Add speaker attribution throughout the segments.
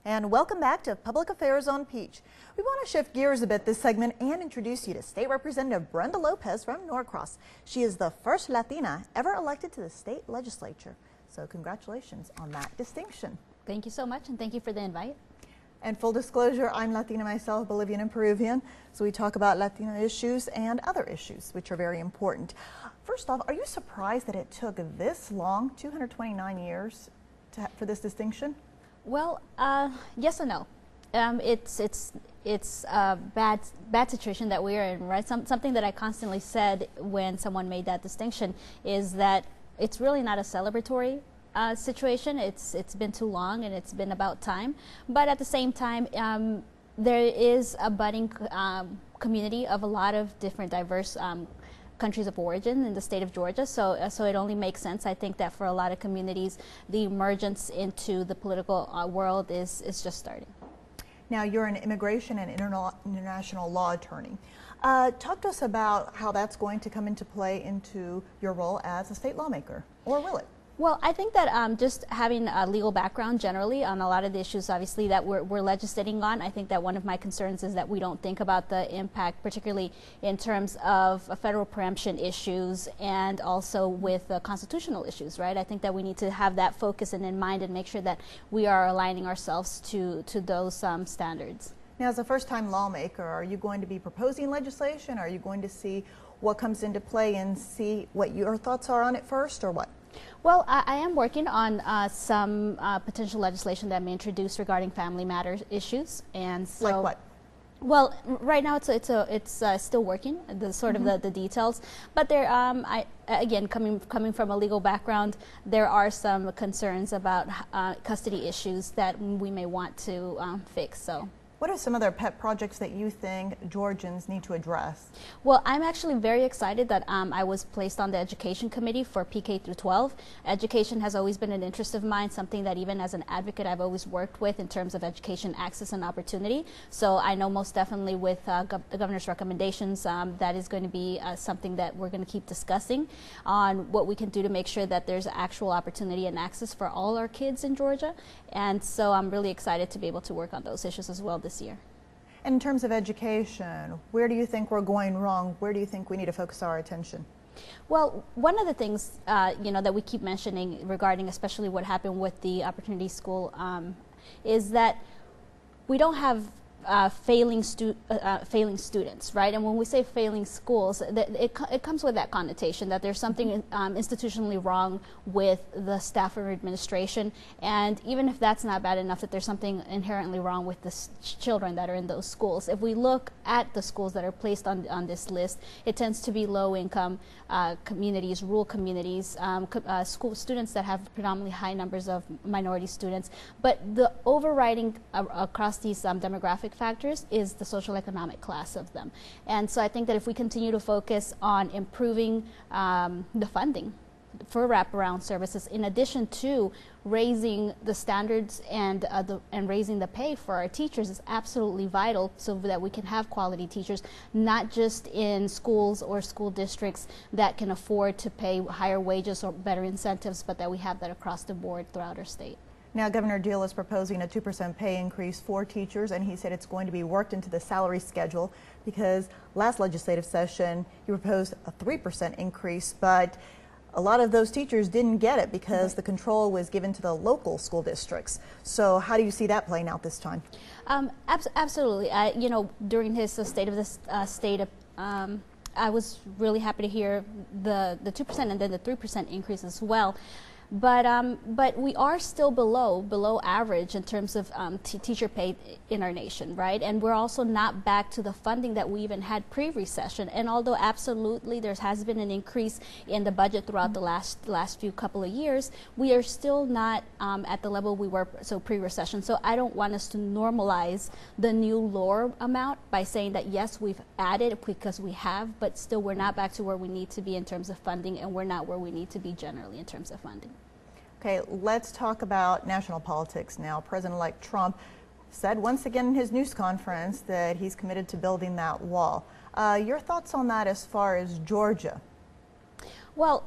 Speaker 1: And welcome back to Public Affairs on Peach. We want to shift gears a bit this segment and introduce you to State Representative Brenda Lopez from Norcross. She is the first Latina ever elected to the state legislature. So congratulations on that distinction.
Speaker 2: Thank you so much, and thank you for the invite.
Speaker 1: And full disclosure, I'm Latina myself, Bolivian and Peruvian. So we talk about Latina issues and other issues, which are very important. First off, are you surprised that it took this long, 229 years, for this distinction?
Speaker 2: Well, yes and no. It's a bad situation that we are in, right? Something that I constantly said when someone made that distinction is that it's really not a celebratory situation. It's been too long, and it's been about time. But at the same time, there is a budding community of a lot of different diverse countries of origin in the state of Georgia, so it only makes sense. I think that for a lot of communities, the emergence into the political world is just starting.
Speaker 1: Now, you're an immigration and international law attorney. Talk to us about how that's going to come into play into your role as a state lawmaker, or will it?
Speaker 2: Well, I think that just having a legal background generally on a lot of the issues, obviously, that we're legislating on, I think that one of my concerns is that we don't think about the impact, particularly in terms of federal preemption issues and also with constitutional issues, right? I think that we need to have that focus and in mind and make sure that we are aligning ourselves to those standards.
Speaker 1: Now, as a first-time lawmaker, are you going to be proposing legislation? Are you going to see what comes into play and see what your thoughts are on it first, or what?
Speaker 2: Well, I am working on some potential legislation that may introduce regarding family matters issues, and so.
Speaker 1: Like what?
Speaker 2: Well, right now it's still working, the sort of the details. But there, again, coming from a legal background, there are some concerns about custody issues that we may want to fix. So.
Speaker 1: What are some other pet projects that you think Georgians need to address?
Speaker 2: Well, I'm actually very excited that I was placed on the education committee for PK through 12. Education has always been an interest of mine, something that even as an advocate I've always worked with in terms of education access and opportunity. So I know most definitely with the governor's recommendations that is going to be something that we're going to keep discussing on what we can do to make sure that there's actual opportunity and access for all our kids in Georgia. And so I'm really excited to be able to work on those issues as well this year.
Speaker 1: And in terms of education, where do you think we're going wrong? Where do you think we need to focus our attention?
Speaker 2: Well, one of the things that we keep mentioning regarding especially what happened with the Opportunity School is that we don't have failing students, right? And when we say failing schools, it comes with that connotation that there's something institutionally wrong with the staff or administration, and even if that's not bad enough, that there's something inherently wrong with the children that are in those schools. If we look at the schools that are placed on this list, it tends to be low-income communities, rural communities, school students that have predominantly high numbers of minority students. But the overriding across these demographic factors is the social economic class of them. And so I think that if we continue to focus on improving the funding for wraparound services, in addition to raising the standards and raising the pay for our teachers, is absolutely vital so that we can have quality teachers, not just in schools or school districts that can afford to pay higher wages or better incentives, but that we have that across the board throughout our state.
Speaker 1: Now, Governor Deal is proposing a 2% pay increase for teachers, and he said it's going to be worked into the salary schedule because last legislative session he proposed a 3% increase, but a lot of those teachers didn't get it because the control was given to the local school districts. So how do you see that playing out this time?
Speaker 2: Absolutely. During his State of the State, I was really happy to hear the 2% and then the 3% increase as well. But we are still below average in terms of teacher pay in our nation, right? And we're also not back to the funding that we even had pre-recession. And although absolutely there has been an increase in the budget throughout the last few couple of years, we are still not at the level we were pre-recession. So I don't want us to normalize the new lower amount by saying that yes, we've added because we have, but still we're not back to where we need to be in terms of funding, and we're not where we need to be generally in terms of funding.
Speaker 1: Okay, let's talk about national politics now. President-elect Trump said once again in his news conference that he's committed to building that wall. Your thoughts on that as far as Georgia?
Speaker 2: Well,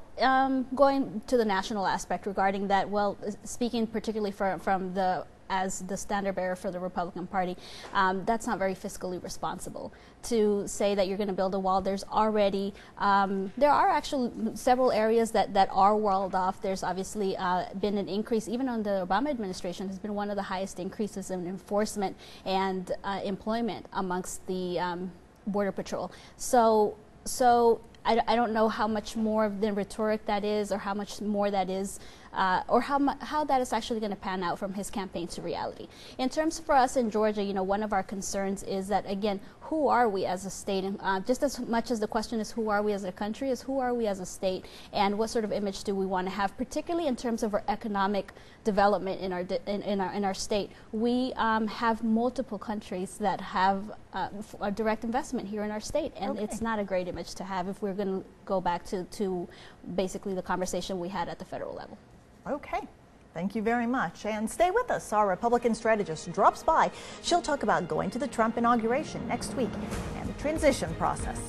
Speaker 2: going to the national aspect regarding that, well, speaking particularly from the as the standard bearer for the Republican Party, that's not very fiscally responsible. To say that you're going to build a wall, there's already, there are actually several areas that are walled off. There's obviously been an increase, even on the Obama administration, has been one of the highest increases in enforcement and employment amongst the Border Patrol. So I don't know how much more of the rhetoric that is, or how much more that is, or how that is actually going to pan out from his campaign to reality. In terms for us in Georgia, one of our concerns is that, again, who are we as a state? And just as much as the question is who are we as a country, is who are we as a state, and what sort of image do we want to have, particularly in terms of our economic development in our state. We have multiple countries that have a direct investment here in our state, and it's not a great image to have if we're going to go back to basically the conversation we had at the federal level.
Speaker 1: Okay. Thank you very much. And stay with us. Our Republican strategist drops by. She'll talk about going to the Trump inauguration next week and the transition process.